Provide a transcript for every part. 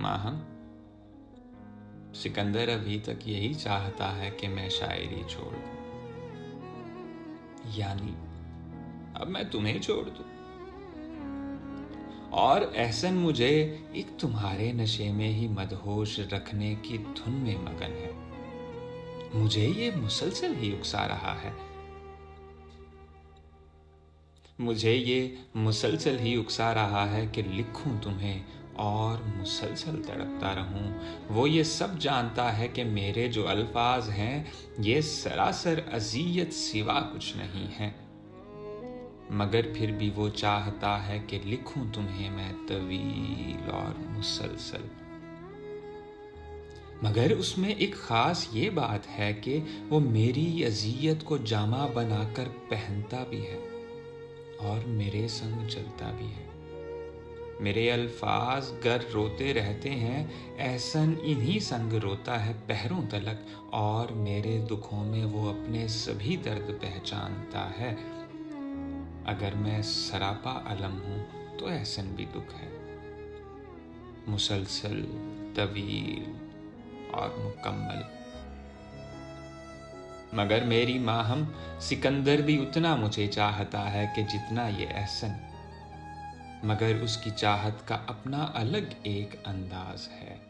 माहम, सिकंदर अभी तक यही चाहता है कि मैं शायरी छोड़ दूं, यानी अब मैं तुम्हें छोड़ दूं। और एहसन मुझे एक तुम्हारे नशे में ही मदहोश रखने की धुन में मगन है। मुझे ये मुसलसल ही उकसा रहा है, मुझे ये मुसलसल ही उकसा रहा है कि लिखूं तुम्हें और मुसलसल तड़पता रहूं। वो ये सब जानता है कि मेरे जो अल्फाज हैं ये सरासर अज़ियत सिवा कुछ नहीं है, मगर फिर भी वो चाहता है कि लिखूं तुम्हें मैं तवील और मुसलसल। मगर उसमें एक ख़ास ये बात है कि वो मेरी अज़ियत को जामा बनाकर पहनता भी है और मेरे संग चलता भी है। मेरे अल्फाज गर रोते रहते हैं, एहसन इन्हीं संग रोता है पहरों तलक, और मेरे दुखों में वो अपने सभी दर्द पहचानता है। अगर मैं सरापा अलम हूँ तो एहसन भी दुख है, मुसलसल, तवील और मुकम्मल। मगर मेरी माहम, सिकंदर भी उतना मुझे चाहता है कि जितना ये एहसन, मगर उसकी चाहत का अपना अलग एक अंदाज है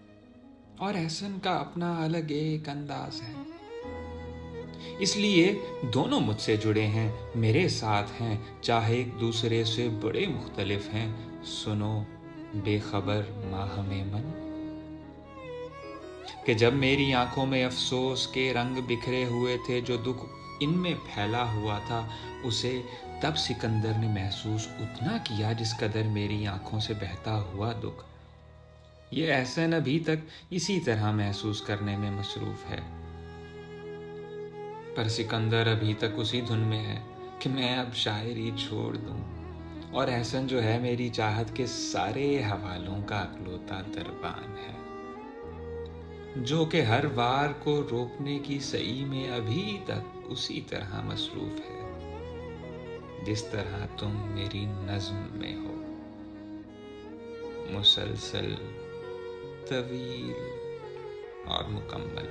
और एहसन का अपना अलग एक अंदाज है। इसलिए दोनों मुझसे जुड़े हैं, मेरे साथ हैं, चाहे एक दूसरे से बड़े मुख्तलिफ हैं। सुनो बेखबर माहमे मन, कि जब मेरी आंखों में अफसोस के रंग बिखरे हुए थे, जो दुख इनमें फैला हुआ था, उसे तब सिकंदर ने महसूस उतना किया जिस कदर मेरी आंखों से बहता हुआ दुख। ये एहसन अभी तक इसी तरह महसूस करने में मसरूफ है, पर सिकंदर अभी तक उसी धुन में है कि मैं अब शायरी छोड़ दूं। और एहसन जो है मेरी चाहत के सारे हवालों का अकलौता दरबान है, जो कि हर वार को रोकने की सई में अभी तक उसी तरह मसरूफ है जिस तरह तुम मेरी नज़्म में हो, मुसलसल, तवील और मुकम्मल।